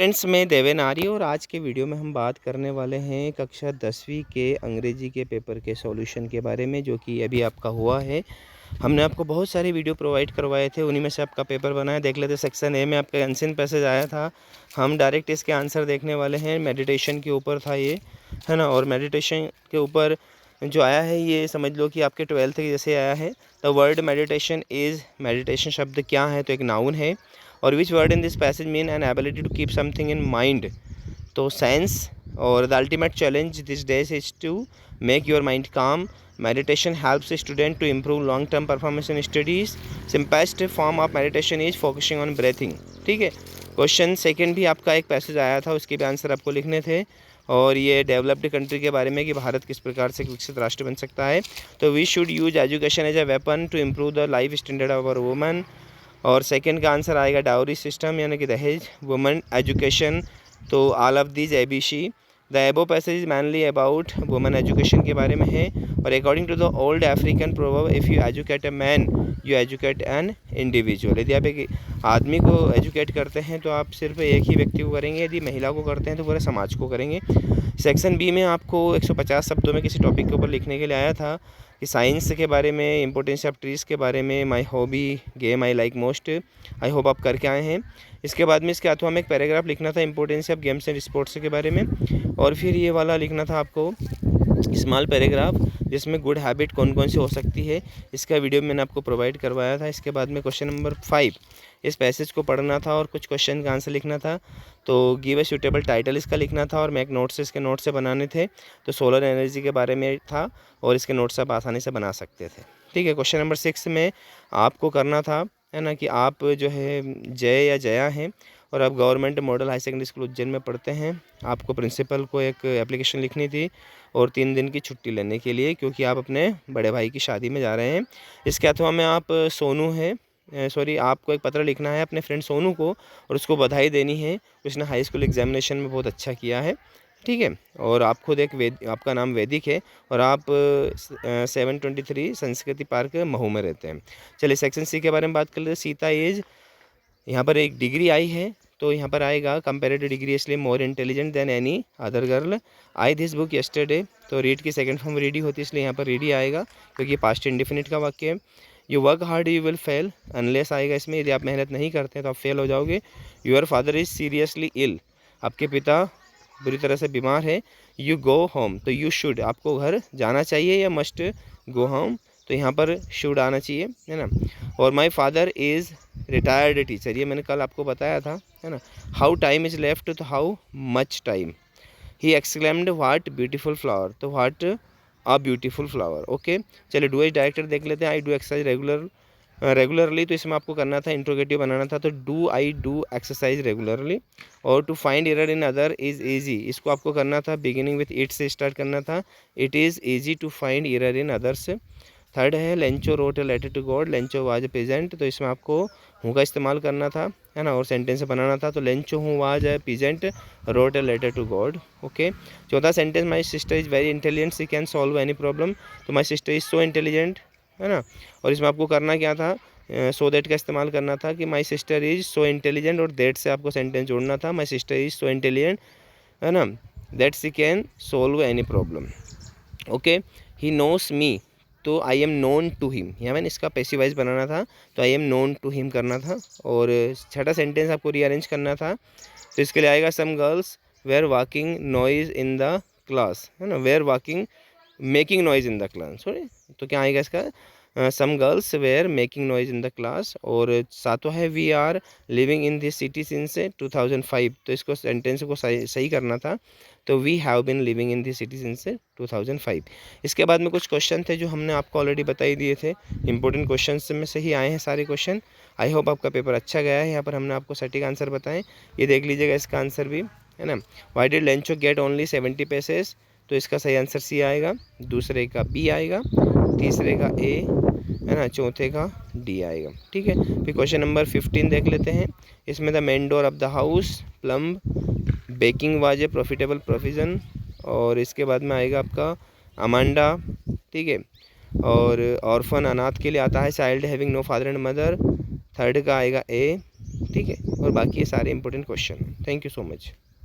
Friends, मैं देवेन आर्य और आज के वीडियो में हम बात करने वाले हैं कक्षा 10वीं के अंग्रेजी के पेपर के सॉल्यूशन के बारे में, जो कि अभी आपका हुआ है। हमने आपको बहुत सारे वीडियो प्रोवाइड करवाए थे, उन्हीं में से आपका पेपर बना है। देख लेते। सेक्शन ए में आपका अनसीन पैसेज आया था, हम डायरेक्ट इसके आंसर देखने वाले हैं। मेडिटेशन के ऊपर था ये, है ना। और मेडिटेशन के ऊपर जो आया है ये समझ लो कि आपके 12th के जैसे आया है। The word meditation is, meditation शब्द क्या है, तो एक नाउन है। और which word in this passage mean an ability to keep something in mind, तो साइंस। और the ultimate challenge these days is to make your mind calm. Meditation helps student to improve long term performance in studies. Simplest form of meditation is focusing on breathing. ठीक है। Question second भी आपका एक passage आया था, उसके भी answer आपको लिखने थे। और ये डेवलप्ड कंट्री के बारे में कि भारत किस प्रकार से विकसित राष्ट्र बन सकता है। तो we should use education as a weapon to improve the life standard of our women. और सेकंड का आंसर आएगा डाउरी सिस्टम, यानी कि दहेज, वुमेन एजुकेशन। तो all of these ABC. The above passage is mainly about women education के बारे में है। और according to the old African proverb, if you educate a man you educate an individual. यदि आप एक आदमी को एजुकेट करते हैं तो आप सिर्फ एक ही व्यक्ति को करेंगे, यदि महिला को करते हैं तो पूरे समाज को करेंगे। सेक्शन बी में आपको 150 शब्दों में किसी टॉपिक के ऊपर लिखने के लिए आया था कि साइंस के बारे में, इंपॉर्टेंस ऑफ ट्रीज़ के बारे में, my hobby, game I like most. I hope आप करके आए हैं। इसके बाद में इसके अथवा में एक पैराग्राफ लिखना था importance of games and sports के बारे में। और फिर ये वाला लिखना था आपको स्मॉल पैराग्राफ, जिसमें गुड हैबिट कौन कौन सी हो सकती है, इसका वीडियो मैंने आपको प्रोवाइड करवाया था। इसके बाद में क्वेश्चन नंबर 5, इस पैसेज को पढ़ना था और कुछ क्वेश्चन का आंसर लिखना था। तो गिव अ सूटेबल टाइटल इसका लिखना था और मैक नोट्स इसके नोट्स से बनाने थे। तो सोलर एनर्जी के बारे में था और इसके नोट्स आप आसानी से बना सकते थे। ठीक है। क्वेश्चन नंबर 6 में आपको करना था, है ना, कि आप जो है जय या जया हैं और आप government model high secondary school Ujjain में पढ़ते हैं। आपको प्रिंसिपल को एक एप्लीकेशन लिखनी थी और 3 दिन की छुट्टी लेने के लिए, क्योंकि आप अपने बड़े भाई की शादी में जा रहे हैं। इसके अथवा में आप सोनू हैं, सॉरी, आपको एक पत्र लिखना है अपने फ्रेंड सोनू को और उसको बधाई देनी है, उसने हाई स्कूल एग्जामिनेशन में बहुत अच्छा किया है। ठीक है। और आप खुद एक आपका नाम वैदिक है और आप 723 संस्कृति पार्क महू में रहते हैं। चलिए सेक्शन सी के बारे में बात कर लेते हैं। सीता एज, यहाँ पर एक डिग्री आई है, तो यहाँ पर आएगा कंपेरेटिव डिग्री, इसलिए more intelligent then any other girl. I this book yesterday, तो रीड की सेकंड फॉर्म रीडी होती है, इसलिए यहाँ पर रीडी आएगा क्योंकि पास्ट इंडेफिनिट का वाक्य है। You work hard you will fail, unless आएगा इसमें, यदि आप मेहनत नहीं करते हैं तो आप फेल हो जाओगे। Your father is seriously ill, आपके पिता बुरी तरह से बीमार है। यू गो होम, तो यू शुड, आपको घर जाना चाहिए, या मस्ट गो होम, तो यहाँ पर शुड आना चाहिए, है ना। और my father is retired teacher, ये मैंने कल आपको बताया था, है ना। हाउ टाइम इज़ लेफ्ट, तो how much time. He exclaimed what beautiful flower, तो what a beautiful flower. Okay. चलिए डू एज डायरेक्टर देख लेते हैं। आई डू एक्सरसाइज रेगुलरली, तो इसमें आपको करना था इंट्रोगेटिव बनाना था, तो do I do exercise regularly. और to find error in other is easy, इसको आपको करना था बिगिनिंग विथ इट से स्टार्ट करना था। It is easy to find error in others. Third है Lencho wrote a letter to God, Lencho was peasant, तो इसमें आपको हूँ का इस्तेमाल करना था, है ना, और सेंटेंस बनाना था। तो Lencho who was a peasant wrote a letter to God. Okay. चौथा sentence, my sister is very intelligent she can solve any problem, तो my sister is so intelligent, है ना। और इसमें आपको करना क्या था, सो दैट का इस्तेमाल करना था कि my sister is so intelligent, और दैट से आपको सेंटेंस जोड़ना था। My sister is so intelligent, है ना, that she can solve any problem. Okay. He knows me, तो I am known to him, यहाँ मैंने इसका पैसिवाइज बनाना था, तो I am known to him करना था। और छठा सेंटेंस आपको रीअरेंज करना था, तो इसके लिए आएगा some girls were walking noise in the class, है ना, were walking making noise in the class, sorry, तो क्या आएगा इसका, some girls were making noise in the class. और सातों है we are living in this city since 2005, तो इसको सेंटेंस को सही करना था, तो we have been living in this city since 2005। इसके बाद में कुछ क्वेश्चन थे जो हमने आपको ऑलरेडी बताई दिए थे, इंपॉर्टेंट क्वेश्चन में से ही आए हैं सारे क्वेश्चन। आई होप आपका पेपर अच्छा गया है। यहाँ पर हमने आपको सटीक आंसर बताएं, ये देख लीजिएगा इसका आंसर भी, है ना। Why did Lencho get only 70 passage, तो इसका सही आंसर सी आएगा, दूसरे का बी आएगा, तीसरे का ए, है ना, चौथे का डी आएगा। ठीक है। फिर क्वेश्चन नंबर 15 देख लेते हैं। इसमें the main door of the house, plumb, baking was a profitable provision, और इसके बाद में आएगा आपका अमांडा। ठीक है। और ऑर्फन, अनाथ के लिए आता है, child having no father and mother, third का आएगा ए, ठीक है, और बाकी ये सारे इंपॉर्टेंट क्वेश्चन हैं। Thank you so much.